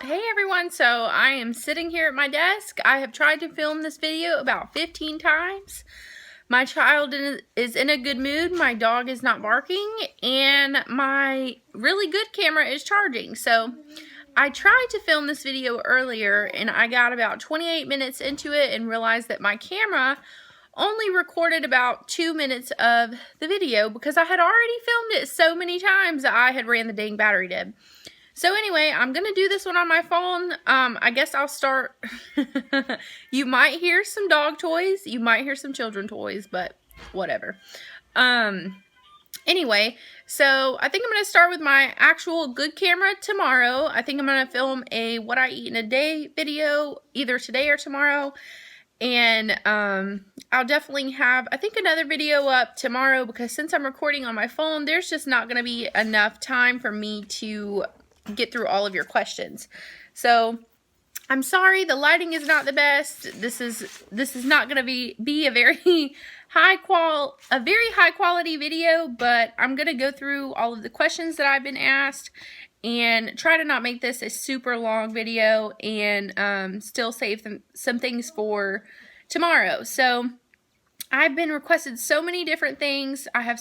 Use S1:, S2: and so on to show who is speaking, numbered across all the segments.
S1: Hey everyone, so I am sitting here at my desk. I have tried to film this video about 15 times. My child is in a good mood, my dog is not barking, and my really good camera is charging. So I tried to film this video earlier and I got about 28 minutes into it and realized that my camera only recorded about 2 minutes of the video because I had already filmed it so many times that I had ran the dang battery dead. So anyway, I'm going to do this one on my phone. I guess I'll start. You might hear some dog toys. You might hear some children toys, but whatever. Anyway, so I think I'm going to start with my actual good camera tomorrow. I think I'm going to film a what I eat in a day video either today or tomorrow. And I'll definitely have, I think, another video up tomorrow because since I'm recording on my phone, there's just not going to be enough time for me to get through all of your questions. So I'm sorry, the lighting is not the best. This is not going to be a very high quality video, but I'm going to go through all of the questions that I've been asked and try to not make this a super long video and still save some things for tomorrow. So I've been requested so many different things. I have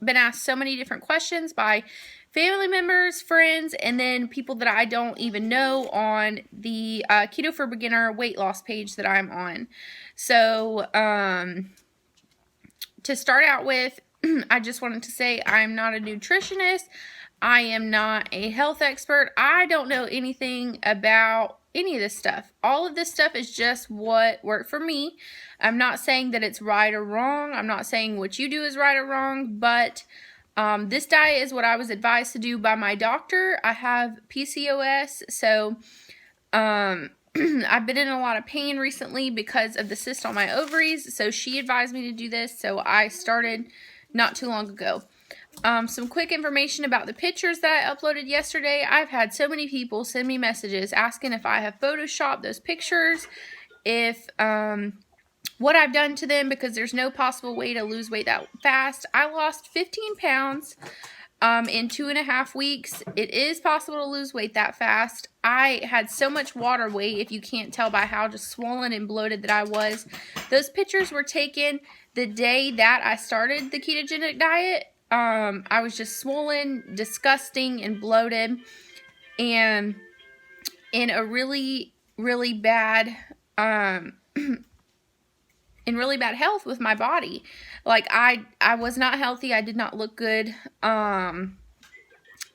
S1: been asked so many different questions by family members, friends, and then people that I don't even know on the Keto for Beginner weight loss page that I'm on. So, to start out with, I just wanted to say I'm not a nutritionist. I am not a health expert. I don't know anything about any of this stuff. All of this stuff is just what worked for me. I'm not saying that it's right or wrong. I'm not saying what you do is right or wrong, but this diet is what I was advised to do by my doctor. I have PCOS, so I've been in a lot of pain recently because of the cyst on my ovaries, so she advised me to do this, so I started not too long ago. Some quick information about the pictures that I uploaded yesterday. I've had so many people send me messages asking if I have photoshopped those pictures, if what I've done to them, because there's no possible way to lose weight that fast. I lost 15 pounds in 2.5 weeks. It is possible to lose weight that fast. I had so much water weight, if you can't tell by how just swollen and bloated that I was. Those pictures were taken the day that I started the ketogenic diet. I was just swollen, disgusting, and bloated, and in a really, really bad, in really bad health with my body. Like, I was not healthy. I did not look good.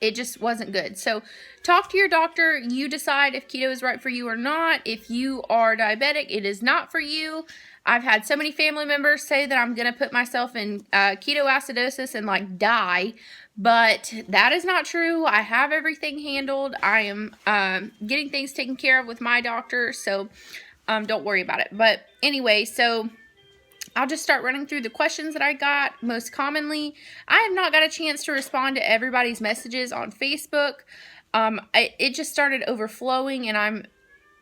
S1: It just wasn't good. So talk to your doctor. You decide if keto is right for you or not. If you are diabetic, it is not for you. I've had so many family members say that I'm going to put myself in ketoacidosis and like die, but that is not true. I have everything handled. I am getting things taken care of with my doctor, so don't worry about it. But anyway, so I'll just start running through the questions that I got most commonly. I have not got a chance to respond to everybody's messages on Facebook. It just started overflowing, and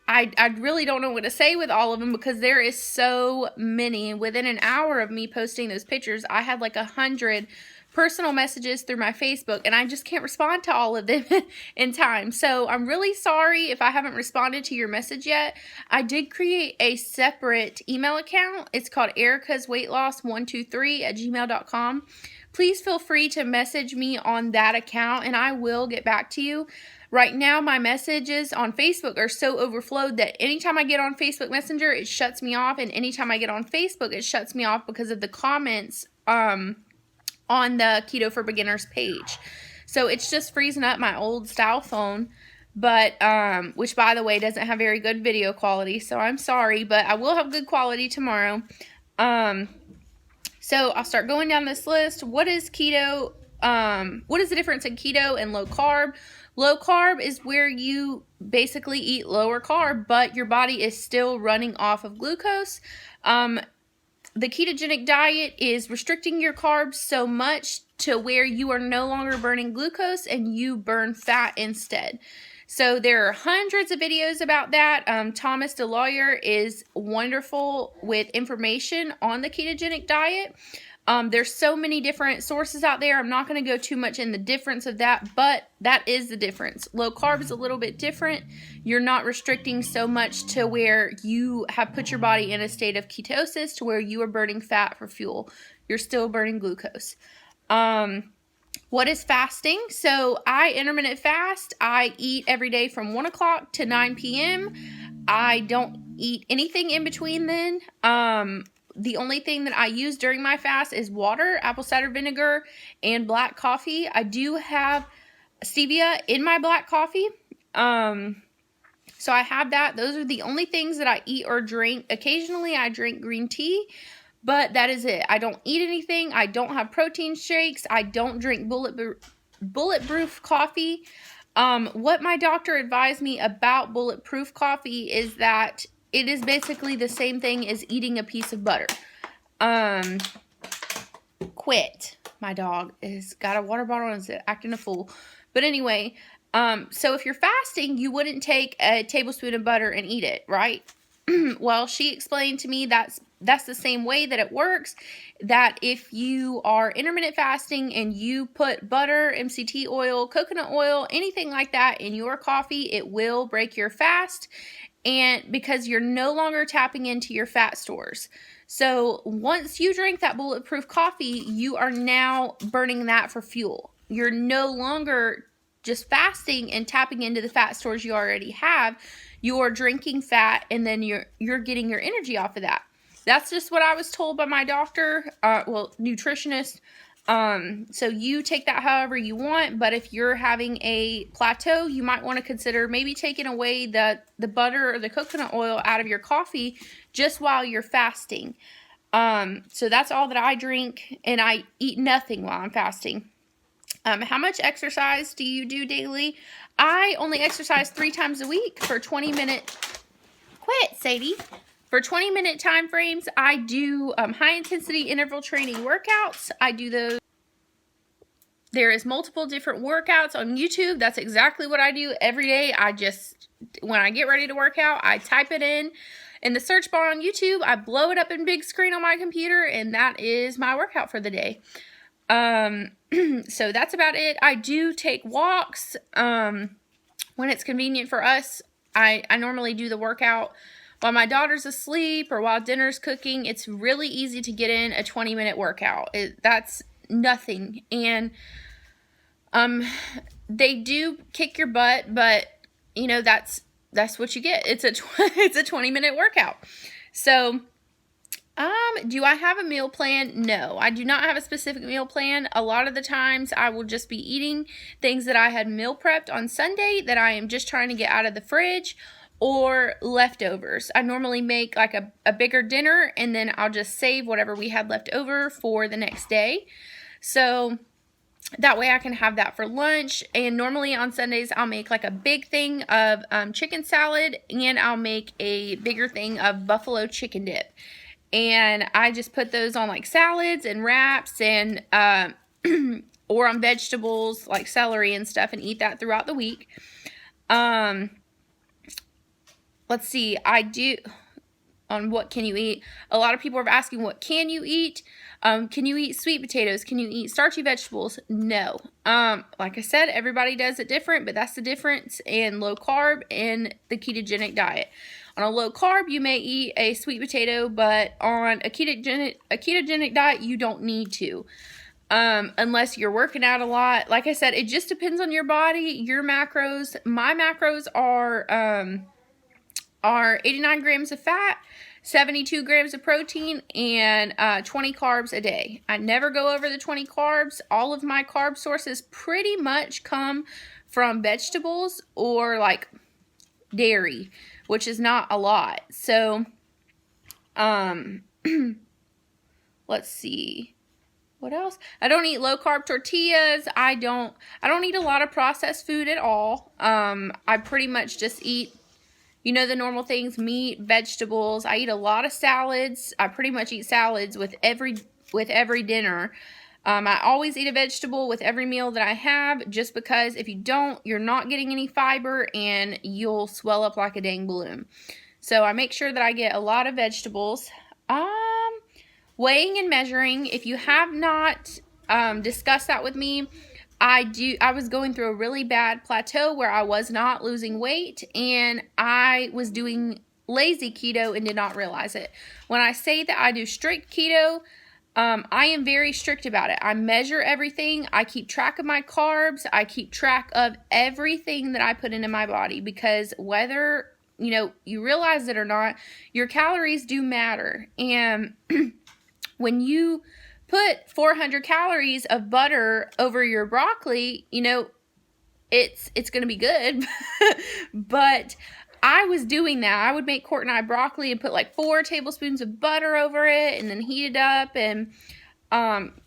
S1: I really don't know what to say with all of them because there is so many. Within an hour of me posting those pictures, I had like 100 personal messages through my Facebook, and I just can't respond to all of them in time. So I'm really sorry if I haven't responded to your message yet. I did create a separate email account. It's called ericasweightloss123@gmail.com. Please feel free to message me on that account, and I will get back to you. Right now, my messages on Facebook are so overflowed that anytime I get on Facebook Messenger, it shuts me off, and anytime I get on Facebook, it shuts me off because of the comments on the Keto for Beginners page. So it's just freezing up my old style phone, but which, by the way, doesn't have very good video quality, so I'm sorry, but I will have good quality tomorrow. So I'll start going down this list. What is keto? What is the difference in keto and low carb? Low carb is where you basically eat lower carb, but your body is still running off of glucose. The ketogenic diet is restricting your carbs so much to where you are no longer burning glucose and you burn fat instead. So there are hundreds of videos about that. Thomas DeLawyer is wonderful with information on the ketogenic diet. There's so many different sources out there. I'm not going to go too much in the difference of that, but that is the difference. Low carb is a little bit different. You're not restricting so much to where you have put your body in a state of ketosis to where you are burning fat for fuel. You're still burning glucose. What is fasting? So I intermittent fast. I eat every day from 1 o'clock to 9 p.m. I don't eat anything in between then. The only thing that I use during my fast is water, apple cider vinegar, and black coffee. I do have stevia in my black coffee. So I have that. Those are the only things that I eat or drink. Occasionally I drink green tea, but that is it. I don't eat anything. I don't have protein shakes. I don't drink bulletproof coffee. What my doctor advised me about bulletproof coffee is that it is basically the same thing as eating a piece of butter. Quit. My dog has got a water bottle and is acting a fool. But anyway, so if you're fasting, you wouldn't take a tablespoon of butter and eat it, right? Well, she explained to me that's the same way that it works, that if you are intermittent fasting and you put butter, MCT oil, coconut oil, anything like that in your coffee, it will break your fast, and because you're no longer tapping into your fat stores. So once you drink that bulletproof coffee, you are now burning that for fuel. You're no longer just fasting and tapping into the fat stores you already have. You're drinking fat, and then you're getting your energy off of that. That's just what I was told by my doctor, nutritionist. So you take that however you want, but if you're having a plateau, you might want to consider maybe taking away the butter or the coconut oil out of your coffee just while you're fasting. So that's all that I drink, and I eat nothing while I'm fasting. How much exercise do you do daily? I only exercise 3 times a week for 20-minute. Quit, Sadie. For 20-minute time frames, I do high-intensity interval training workouts. I do those. There is multiple different workouts on YouTube. That's exactly what I do every day. When I get ready to work out, I type it in the search bar on YouTube. I blow it up in big screen on my computer, and that is my workout for the day. So that's about it. I do take walks when it's convenient for us. I normally do the workout while my daughter's asleep or while dinner's cooking. It's really easy to get in a 20-minute workout. That's nothing. And they do kick your butt, but you know, that's what you get. It's a 20-minute workout. So do I have a meal plan? No, I do not have a specific meal plan. A lot of the times I will just be eating things that I had meal prepped on Sunday that I am just trying to get out of the fridge, or leftovers. I normally make like a bigger dinner, and then I'll just save whatever we had left over for the next day. So that way I can have that for lunch. And normally on Sundays I'll make like a big thing of chicken salad, and I'll make a bigger thing of buffalo chicken dip. And I just put those on like salads and wraps, and or on vegetables like celery and stuff, and eat that throughout the week. Let's see, I do on what can you eat. A lot of people are asking, what can you eat? Can you eat sweet potatoes? Can you eat starchy vegetables? No. Like I said, everybody does it different, but that's the difference in low carb and the ketogenic diet. On a low carb, you may eat a sweet potato, but on a ketogenic diet, you don't need to. Unless you're working out a lot. Like I said, it just depends on your body, your macros. My macros are 89 grams of fat, 72 grams of protein, and 20 carbs a day. I never go over the 20 carbs. All of my carb sources pretty much come from vegetables or like dairy, which is not a lot. So, let's see. What else? I don't eat low carb tortillas. I don't eat a lot of processed food at all. I pretty much just eat, you know, the normal things: meat, vegetables. I eat a lot of salads. I pretty much eat salads with every dinner. I always eat a vegetable with every meal that I have, just because if you don't, you're not getting any fiber and you'll swell up like a dang balloon. So I make sure that I get a lot of vegetables. weighing and measuring, if you have not discussed that with me, I was going through a really bad plateau where I was not losing weight, and I was doing lazy keto and did not realize it. When I say that I do strict keto, I am very strict about it. I measure everything. I keep track of my carbs. I keep track of everything that I put into my body, because whether you realize it or not, your calories do matter. And when you put 400 calories of butter over your broccoli, it's going to be good. But I was doing that. I would make Court and I broccoli and put like 4 tablespoons of butter over it and then heat it up. And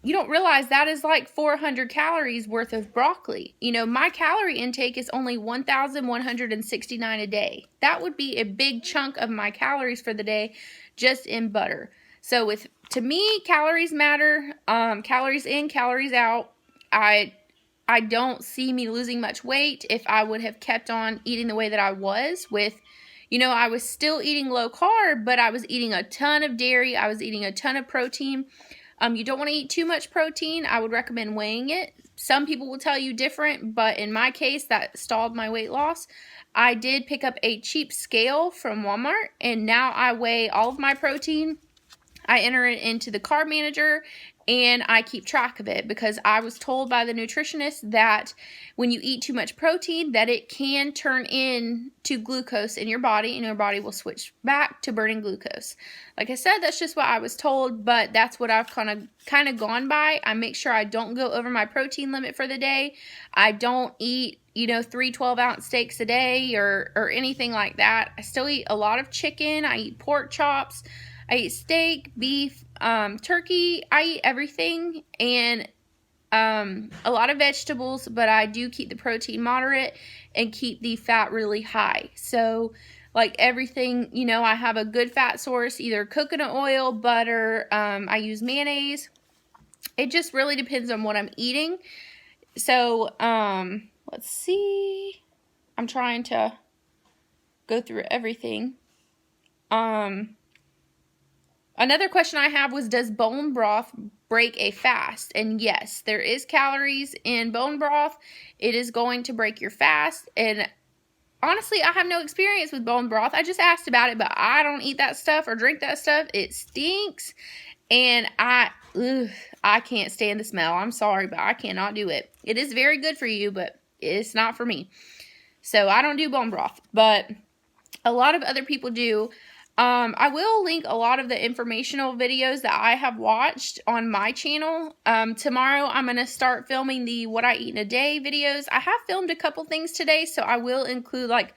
S1: you don't realize that is like 400 calories worth of broccoli. My calorie intake is only 1,169 a day. That would be a big chunk of my calories for the day just in butter. So to me, calories matter. Calories in, calories out. I don't see me losing much weight if I would have kept on eating the way that I was with, I was still eating low carb, but I was eating a ton of dairy. I was eating a ton of protein. You don't want to eat too much protein. I would recommend weighing it. Some people will tell you different, but in my case, that stalled my weight loss. I did pick up a cheap scale from Walmart, and now I weigh all of my protein. I enter it into the carb manager, and I keep track of it, because I was told by the nutritionist that when you eat too much protein, that it can turn into glucose in your body, and your body will switch back to burning glucose. Like I said, that's just what I was told, but that's what I've kind of gone by. I make sure I don't go over my protein limit for the day. I don't eat 3 12-ounce steaks a day or anything like that. I still eat a lot of chicken. I eat pork chops. I eat steak, beef, turkey. I eat everything, and a lot of vegetables, but I do keep the protein moderate and keep the fat really high. So like everything, I have a good fat source, either coconut oil, butter, I use mayonnaise. It just really depends on what I'm eating. So let's see. I'm trying to go through everything. Another question I have was, does bone broth break a fast? And yes, there is calories in bone broth. It is going to break your fast. And honestly, I have no experience with bone broth. I just asked about it, but I don't eat that stuff or drink that stuff. It stinks. And I can't stand the smell. I'm sorry, but I cannot do it. It is very good for you, but it's not for me. So I don't do bone broth, but a lot of other people do. I will link a lot of the informational videos that I have watched on my channel. Tomorrow I'm going to start filming the what I eat in a day videos. I have filmed a couple things today, so I will include like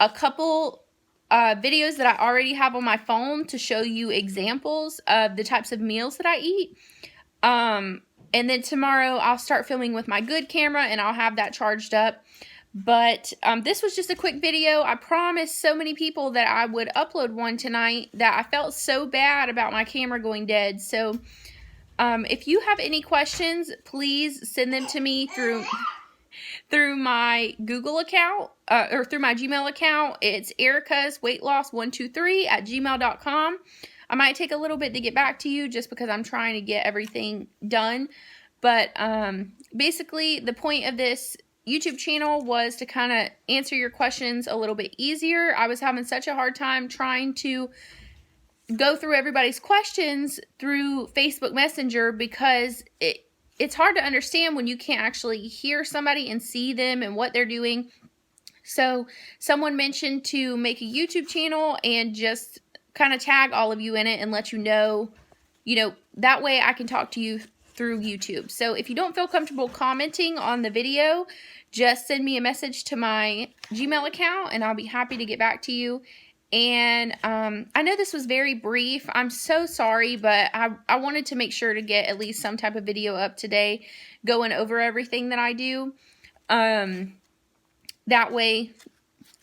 S1: a couple videos that I already have on my phone to show you examples of the types of meals that I eat. And then tomorrow I'll start filming with my good camera, and I'll have that charged up. But this was just a quick video. I promised so many people that I would upload one tonight that I felt so bad about my camera going dead. So if you have any questions, please send them to me through my Google account or through my Gmail account. It's ericasweightloss123@gmail.com. I might take a little bit to get back to you just because I'm trying to get everything done. But basically, the point of this YouTube channel was to kind of answer your questions a little bit easier. I was having such a hard time trying to go through everybody's questions through Facebook Messenger, because it's hard to understand when you can't actually hear somebody and see them and what they're doing. So someone mentioned to make a YouTube channel and just kind of tag all of you in it and let you know, that way I can talk to you through YouTube. So if you don't feel comfortable commenting on the video, just send me a message to my Gmail account and I'll be happy to get back to you. And I know this was very brief. I'm so sorry, but I wanted to make sure to get at least some type of video up today going over everything that I do. That way,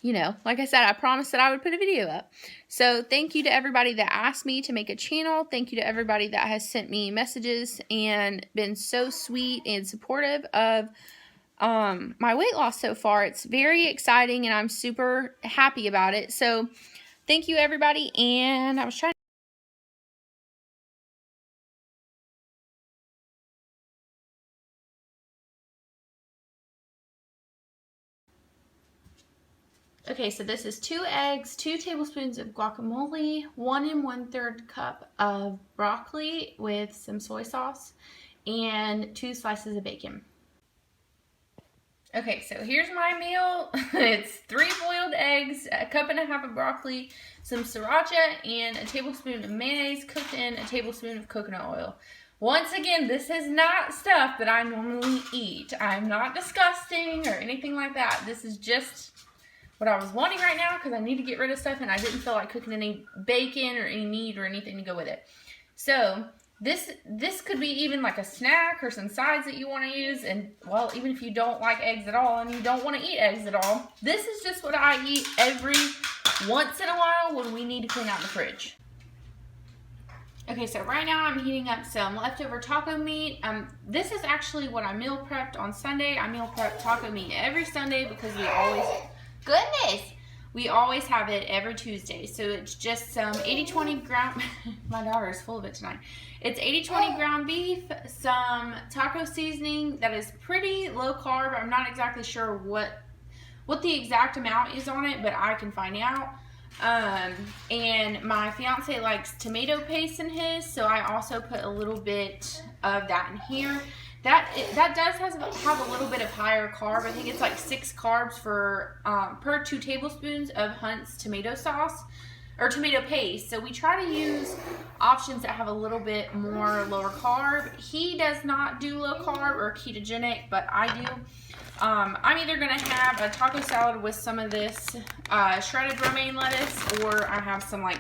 S1: like I said, I promised that I would put a video up. So thank you to everybody that asked me to make a channel. Thank you to everybody that has sent me messages and been so sweet and supportive of my weight loss so far. It's very exciting and I'm super happy about it. So thank you, everybody. And I was trying Okay, so this is 2 eggs, 2 tablespoons of guacamole, 1 1/3 cup of broccoli with some soy sauce, and 2 slices of bacon. Okay, so here's my meal. It's 3 boiled eggs, a cup and a half of broccoli, some sriracha, and a tablespoon of mayonnaise cooked in a tablespoon of coconut oil. Once again, this is not stuff that I normally eat. I'm not disgusting or anything like that. This is just what I was wanting right now because I need to get rid of stuff and I didn't feel like cooking any bacon or any meat or anything to go with it. So this could be even like a snack or some sides that you want to use. And well, even if you don't like eggs at all and you don't want to eat eggs at all, this is just what I eat every once in a while when we need to clean out the fridge. Okay, so right now I'm heating up some leftover taco meat. This is actually what I meal prepped on Sunday. I meal prep taco meat every Sunday because we always have it every Tuesday. So it's just some 80-20 ground, my daughter is full of it tonight. It's 80-20 ground beef, some taco seasoning that is pretty low carb. I'm not exactly sure what the exact amount is on it, but I can find out. And my fiance likes tomato paste in his, so I also put a little bit of that in here. That does have a little bit of higher carb. I think it's like 6 carbs per 2 tablespoons of Hunt's tomato sauce or tomato paste. So we try to use options that have a little bit more lower carb. He does not do low carb or ketogenic, but I do. I'm either going to have a taco salad with some of this shredded romaine lettuce, or I have some like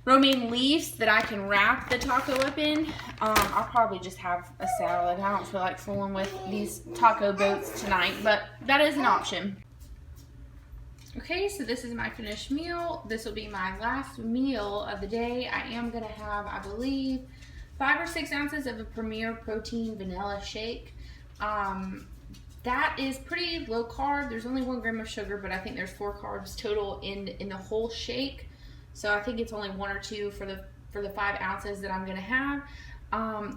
S1: romaine leaves that I can wrap the taco up in. I'll probably just have a salad. I don't feel like fooling with these taco boats tonight, but that is an option. Okay, so this is my finished meal. This will be my last meal of the day. I am going to have, I believe, 5 or 6 ounces of a Premier Protein vanilla shake. That is pretty low carb. There's only 1 gram of sugar, but I think there's 4 carbs total in the whole shake. So I think it's only 1 or 2 for the 5 ounces that I'm gonna have.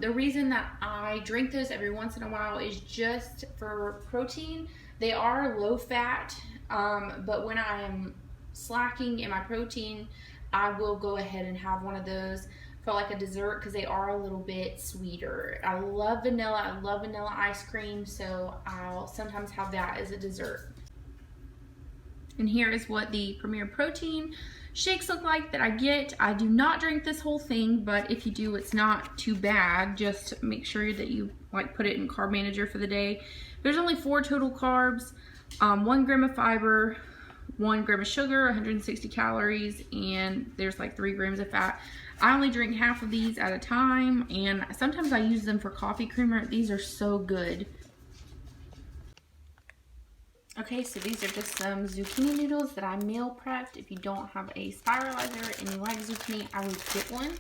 S1: The reason that I drink those every once in a while is just for protein. They are low fat, but when I am slacking in my protein, I will go ahead and have one of those for like a dessert because they are a little bit sweeter. I love vanilla. I love vanilla ice cream, so I'll sometimes have that as a dessert. And here is what the Premier Protein shakes look like that I get. I do not drink this whole thing, but if you do, it's not too bad. Just make sure that you like put it in Carb Manager for the day. There's only 4 total carbs, 1 gram of fiber, 1 gram of sugar, 160 calories, and there's like 3 grams of fat. I only drink half of these at a time, and sometimes I use them for coffee creamer. These are so good. Okay, so these are just some zucchini noodles that I meal prepped. If you don't have a spiralizer and you like zucchini, I would get one.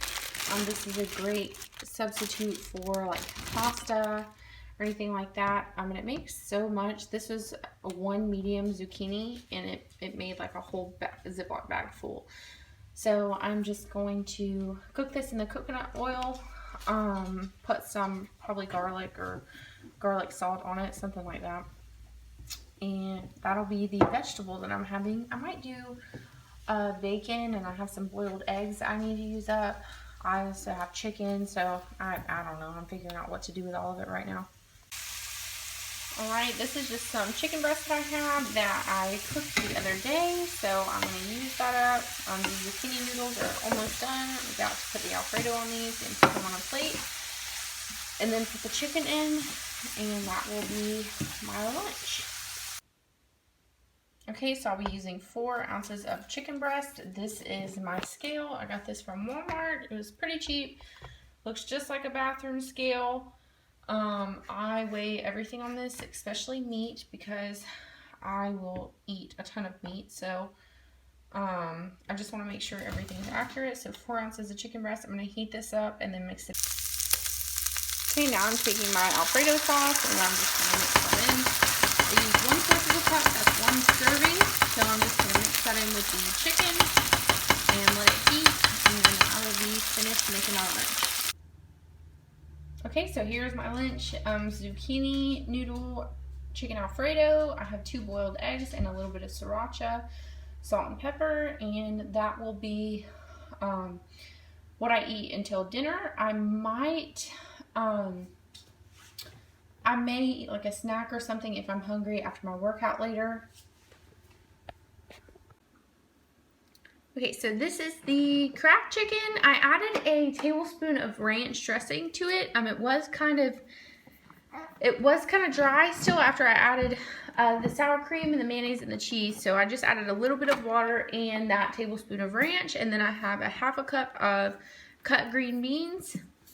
S1: This is a great substitute for like pasta or anything like that. And it makes so much. This was a 1 medium zucchini, and it made like a whole Ziploc bag full. So I'm just going to cook this in the coconut oil, put some probably garlic or garlic salt on it, something like that. And that'll be the vegetable that I'm having. I might do bacon, and I have some boiled eggs I need to use up. I also have chicken, so I don't know. I'm figuring out what to do with all of it right now. Alright, this is just some chicken breast that I have that I cooked the other day, so I'm going to use that up. The zucchini noodles are almost done. I'm about to put the Alfredo on these and put them on a plate. And then put the chicken in, and that will be my lunch. Okay, so I'll be using 4 ounces of chicken breast. This is my scale. I got this from Walmart. It was pretty cheap. Looks just like a bathroom scale. I weigh everything on this, especially meat, because I will eat a ton of meat. So I just want to make sure everything's accurate. So 4 ounces of chicken breast. I'm going to heat this up and then mix it. Okay, now I'm taking my Alfredo sauce and I'm just going to mix that in. I use 1/4 of a cup, that's 1 serving. So I'm just going to mix that in with the chicken and let it heat, and then I will be finished making our lunch. Okay, so here's my lunch. Zucchini noodle chicken Alfredo. I have 2 boiled eggs and a little bit of sriracha, salt and pepper, and that will be what I eat until dinner. I may eat like a snack or something if I'm hungry after my workout later. Okay, so this is the Kraft chicken. I added a tablespoon of ranch dressing to it. It was kind of dry still after I added the sour cream and the mayonnaise and the cheese. So I just added a little bit of water and that tablespoon of ranch, and then I have a 1/2 cup of cut green beans.